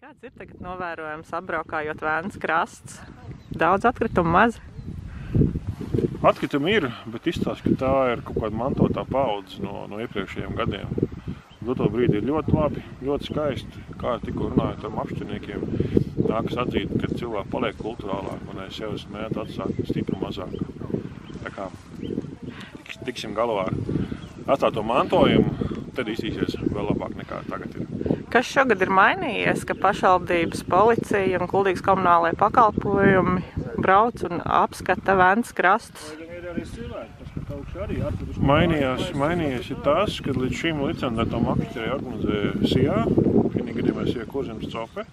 Kāds ir tagad novērojams apbraukājot Vēncas krasts? Daudz atkritumu, maz? Atkritumi ir, bet izstāsta, ka tā ir kaut kāda mantotā paudze no iepriekšējiem gadiem. Doto brīdi ir ļoti labi, ļoti skaisti, kā tikko runājot ar makšķerniekiem. Nākas atzīt, ka cilvēki paliek kulturālāk un aiz sevis mēt atsāk stipri mazāk. Tā kā tiksim galvā ar atstāto mantojumu, tad iztīsies vēl labāk nekā tagad ir. Kas šogad ir mainījies, ka pašvaldības policija un Kuldīgas komunālajie pakalpojumi brauc un apskata Vēncas krastus? Mainījies ir tas, ka līdz šim licencēto makšķerēju organizēja SIA, šī gadījumā SIA Kurzemes cope,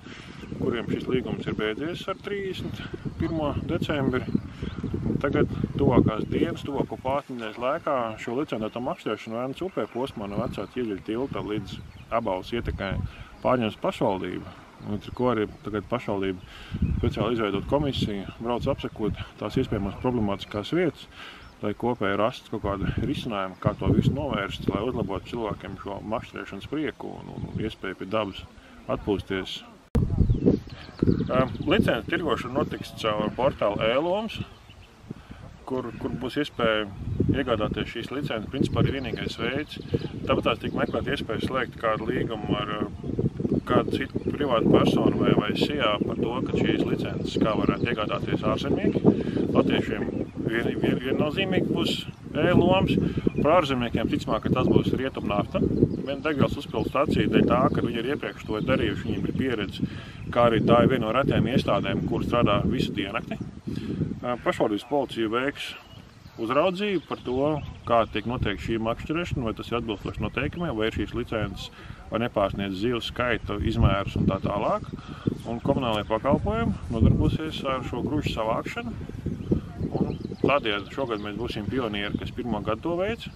kuriem šis līgums ir beidzies ar 31. decembri. Tagad tuvākās dienas, tuvāko pārtnedēļas laikā šo licencēto makšķerēšanu Vēncas upē posmā no vecā Ķieģeļa tilta līdz Abavas ietekai pārņems pašvaldība. Un ar ko arī tagad pašvaldība speciāli izveidot komisiju, brauc apsekot tās iespējamās problemātiskās vietas, lai kopēji rastu kaut kādu risinājumu, kā to visu novērst, lai uzlabotu cilvēkiem šo makšķerēšanas prieku un iespēju pie dabas atpūsties. Licences tirgošana notiks caur portālu e-loms, kur būs iespēja iegādāties šīs licences. Principā ir vienīgais veids. Tāpēc tās tika meklēt iespēju slēgt kādu līgumu ar kādu citu privātu personu vai SIA par to, ka šīs licences kā varētu iegādāties ārzemnieki. Latviešiem viennozīmīgi būs e-loms. Par ārzemniekiem ticamāk, ka tas būs Rietumnafta. Viena degvielas uzpildu stacija dēļ tā, ka viņi ir iepriekš to darījuši, viņiem ir pieredze, kā arī tā ir viena no retiem iestādēm, kur strādā visu diennakti. Pašvaldības policija veiks uzraudzību par to, kā tiek noteikti šī makšķerēšana, vai tas ir atbilstoši noteikumiem, vai ir šīs licences, vai nepārsniedz zivs skaitu, izmērus un tā tālāk. Un komunālajie pakalpojumi nodarbosies ar šo gružu savākšanu. Un tādēļ šogad mēs būsim pionieri, kas pirmo gadu to veids.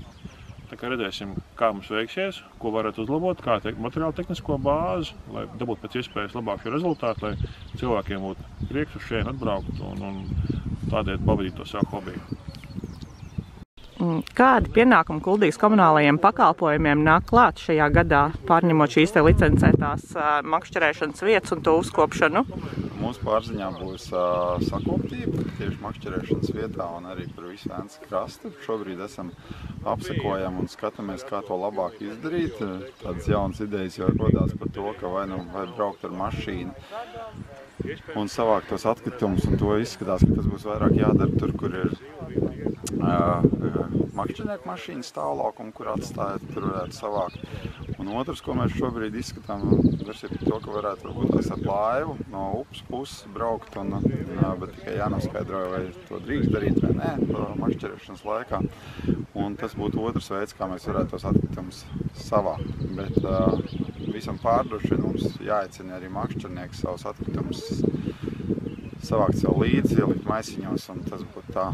Tā kā redzēsim, kā mums veiksies, ko varētu uzlabot, kā materiāla tehnisko bāzi, lai dabūtu pēc iespējas labāku rezultātu, lai cilvēkiem būtu prieks uz šeit atbraukt un tādēļ pavadīt to savu hobiju. Kādi pienākumi Kuldīgas komunālajiem pakalpojumiem nāk klāt šajā gadā, pārņemot šīs licencētās makšķerēšanas vietas un to uzkopšanu? Mūsu pārziņā būs sakoptība tieši makšķerēšanas vietā un arī par visu Vēncas krastu. Šobrīd esam apsekojam un skatāmies, kā to labāk izdarīt. Tādas jaunas idejas jau rodās par to, ka vai braukt ar mašīnu un savākt tos atkritumus, un to izskatās, ka tas būs vairāk jādara tur, kur ir makšķernieku mašīnu stāvlaukumu, kur atstājot, tur varētu savākt. Un otrs, ko mēs šobrīd izskatām, versija par to, ka varētu varbūt ar laivu no upes puses braukt, bet tikai jānoskaidro, vai to drīkst darīt vai nē, makšķerēšanas laikā. Un tas būtu otrs veids, kā mēs varētu tos atkritumus savākt. Bet visam pārdošana mums jāaicina arī makšķernieki savus atkritumus savākt sev līdzi, ielikt maisiņos, un tas būtu tā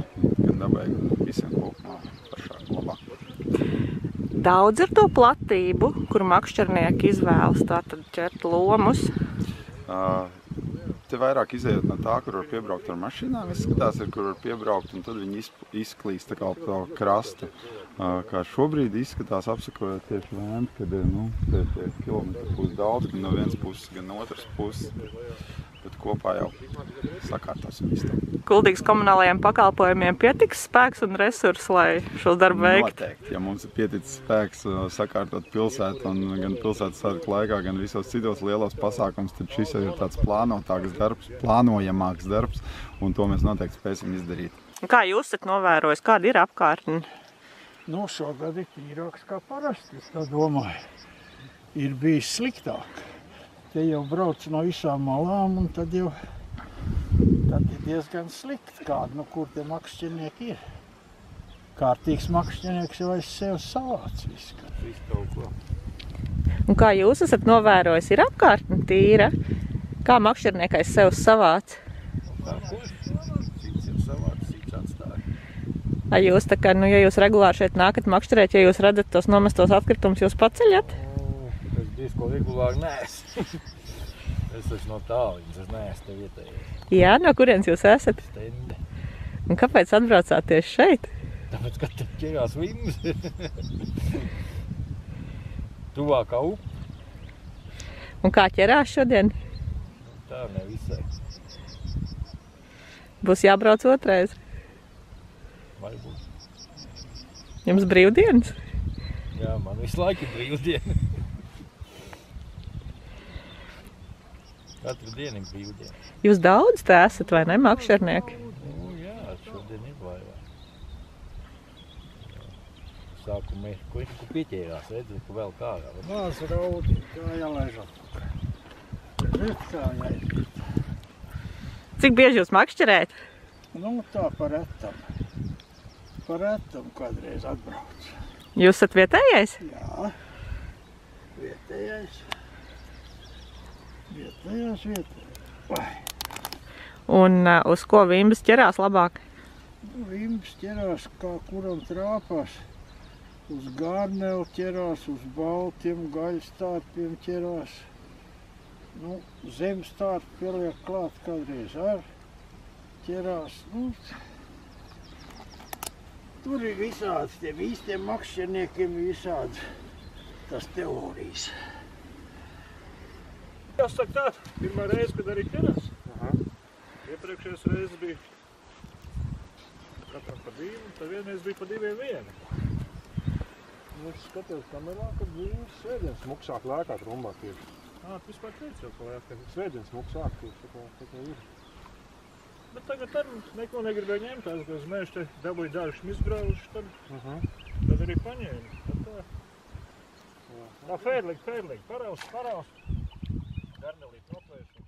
gan dabai, gan visiem kopumā pašāk labāk. Daudz ir to platību, kur makšķernieki izvēlas tātad ķert lomus? Te vairāk izējot no tā, kur var piebraukt ar mašīnām, izskatās, kur var piebraukt, un tad viņi izklīst tā kā pa krastu. Kā šobrīd izskatās apsakojot tieši Vēnci, kad ir tie kilometri būs daudz, gan no vienas puses, gan no otras puses. Bet kopā jau sakārtosim visu to. Kuldīgas komunālajiem pakalpojumiem pietiks spēks un resursi, lai šo darbu veikt? Noteikti. Ja mums ir pieticis spēks sakārtot pilsētu un gan pilsētas svētku laikā, gan visos citos lielos pasākums, tad šis jau ir tāds plānotāks darbs, plānojamāks darbs, un to mēs noteikti spēsim izdarīt. Un kā jūs esat novērojis, kāda ir apkārtni? Šogad ir tīrāks kā parasti, es tā domāju. Ir bijis sliktāk. Te jau brauc no visām malām, un tad ir diezgan slikti, kur tie makšķernieki ir. Kārtīgs makšķernieks jau aiz sev savāc visu kaut ko. Un kā jūs esat novērojis, ir apkārtni tīra? Kā makšķernieki aiz sev savāc? Cits ir savāc, cits atstāja. Jūs tā kā, ja jūs regulāri šeit nākat makšķerēt, ja jūs redzat tos nomestos atkritumus, jūs paceļat? Es diezko regulāri neesmu. Es esmu no tāliņas, es neesmu te vietējais. Jā, no kurienes jūs esat? Stende. Un kāpēc atbraucāt tieši šeit? Tāpēc, ka te ķerās vims. Tuvākā upe. Un kā ķerās šodien? tā, ne visai. Būs jābrauc otrais. Varbūt. Jums brīvdienas? Jā, man visu laiku ir brīvdiena. Katru dienu ir brīvdiena. Jūs daudz te esat, vai ne, makšķernieki? Nu, jā, šodien ir vairāk. Sākumā kuku pieķērās, redzu, ka vēl kārā. Mās raudi, kā jālaiž atpakaļ. Redz, kā jāiet. Cik bieži jūs makšķerējat? Nu, tā par retam. Par retam kādreiz atbrauc. Jūs esat vietējais? Jā, vietējais. Vai. Un uz ko vimbas ķerās labāk? Nu, vimbas ķerās, kā kuram trāpās. Uz garnelu ķerās, uz baltiem gaļstārpiem ķerās. Nu, zemstārpi pieliek klāt kādreiz ar. Ķerās, nu, tur ir visāds, tiem īstiem makšķerniekiem ir visāds tas teorijas. Jāsaka tā, pirmā reize, kad arī ķerās. Iepriekšējās reizes bija katram pa 2, tad vienreiz bija pa 2-1. Es skatījos kamerā, kad bija svētdienas smuksāk lēkāt rumbā tieši. Tu vispār teici jau, ka svētdienas smuksāk tieši, tā kā ir. Bet tagad arī neko negribēju ņemt, tādu, ka uz mēžu te dabūju dažus izbraužus, tad arī paņēmu. Tā fērlīgi, paraust. Garnelī proplēšu.